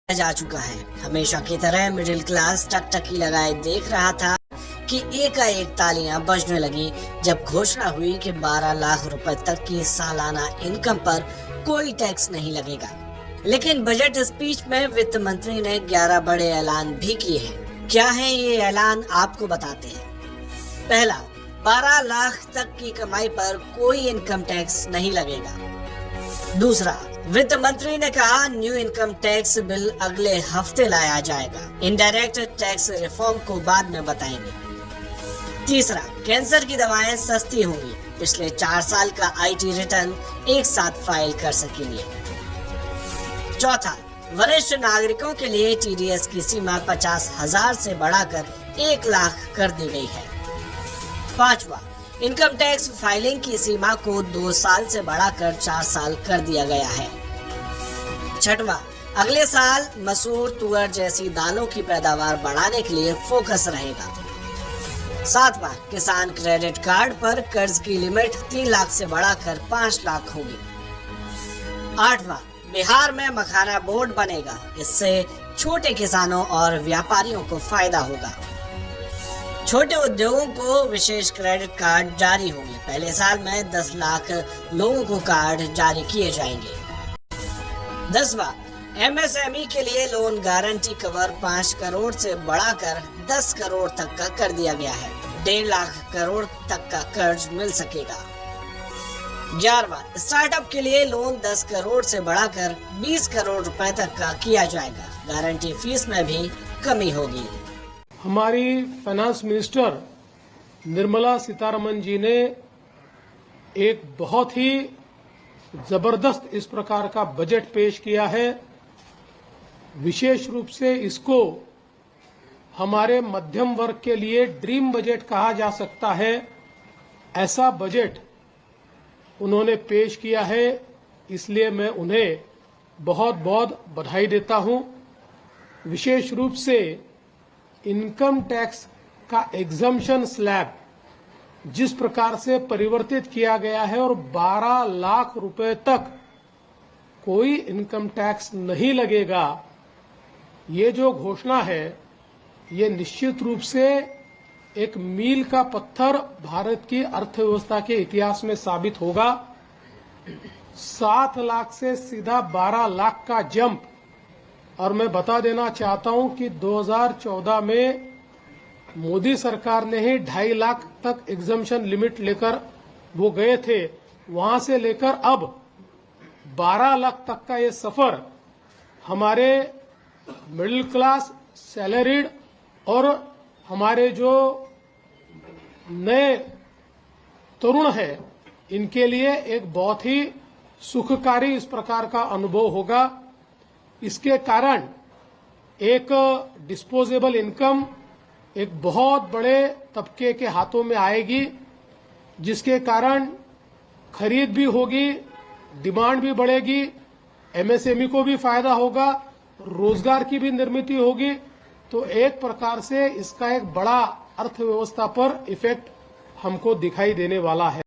जा चुका है। हमेशा की तरह मिडिल क्लास टकटकी लगाए देख रहा था कि एकाएक तालियां बजने लगी जब घोषणा हुई कि 12 लाख रुपए तक की सालाना इनकम पर कोई टैक्स नहीं लगेगा। लेकिन बजट स्पीच में वित्त मंत्री ने 11 बड़े ऐलान भी किए हैं। क्या है ये ऐलान, आपको बताते हैं। पहला, 12 लाख तक की कमाई पर कोई इनकम टैक्स नहीं लगेगा। दूसरा, वित्त मंत्री ने कहा न्यू इनकम टैक्स बिल अगले हफ्ते लाया जाएगा। इनडायरेक्ट टैक्स रिफॉर्म को बाद में बताएंगे। तीसरा, कैंसर की दवाएं सस्ती होंगी। पिछले 4 साल का IT रिटर्न एक साथ फाइल कर सकेंगे। चौथा, वरिष्ठ नागरिकों के लिए TDS की सीमा 50,000 से बढ़ाकर 1 लाख कर दी गई है। पांचवा, इनकम टैक्स फाइलिंग की सीमा को 2 साल से बढ़ाकर 4 साल कर दिया गया है। छठवां, अगले साल मसूर, तुअर जैसी दालों की पैदावार बढ़ाने के लिए फोकस रहेगा। सातवां, किसान क्रेडिट कार्ड पर कर्ज की लिमिट 3 लाख से बढ़ाकर 5 लाख होगी। आठवां, बिहार में मखाना बोर्ड बनेगा। इससे छोटे किसानों और व्यापारियों को फायदा होगा। छोटे उद्योगों को विशेष क्रेडिट कार्ड जारी होंगे। पहले साल में 10 लाख लोगों को कार्ड जारी किए जाएंगे। 10वां, MSME के लिए लोन गारंटी कवर 5 करोड़ से बढ़ाकर 10 करोड़ तक का कर दिया गया है। 1.5 लाख करोड़ तक का कर्ज मिल सकेगा। 11वां, स्टार्टअप के लिए लोन 10 करोड़ से बढ़ाकर 20 करोड़ रुपए तक का किया जाएगा। गारंटी फीस में भी कमी होगी। हमारी फाइनेंस मिनिस्टर निर्मला सीतारमण जी ने एक बहुत ही जबरदस्त इस प्रकार का बजट पेश किया है। विशेष रूप से इसको हमारे मध्यम वर्ग के लिए ड्रीम बजट कहा जा सकता है। ऐसा बजट उन्होंने पेश किया है, इसलिए मैं उन्हें बहुत बहुत बधाई देता हूं। विशेष रूप से इनकम टैक्स का एग्जम्पशन स्लैब जिस प्रकार से परिवर्तित किया गया है और 12 लाख रुपए तक कोई इनकम टैक्स नहीं लगेगा, ये जो घोषणा है ये निश्चित रूप से एक मील का पत्थर भारत की अर्थव्यवस्था के इतिहास में साबित होगा। 7 लाख से सीधा 12 लाख का जंप। और मैं बता देना चाहता हूं कि 2014 में मोदी सरकार ने ही 2.5 लाख तक एग्जम्पशन लिमिट लेकर वो गए थे। वहां से लेकर अब 12 लाख तक का ये सफर हमारे मिडिल क्लास, सैलरीड और हमारे जो नए तरुण हैं, इनके लिए एक बहुत ही सुखकारी इस प्रकार का अनुभव होगा। इसके कारण एक डिस्पोजेबल इनकम एक बहुत बड़े तबके के हाथों में आएगी, जिसके कारण खरीद भी होगी, डिमांड भी बढ़ेगी, MSME को भी फायदा होगा, रोजगार की भी निर्मित होगी। तो एक प्रकार से इसका एक बड़ा अर्थव्यवस्था पर इफेक्ट हमको दिखाई देने वाला है।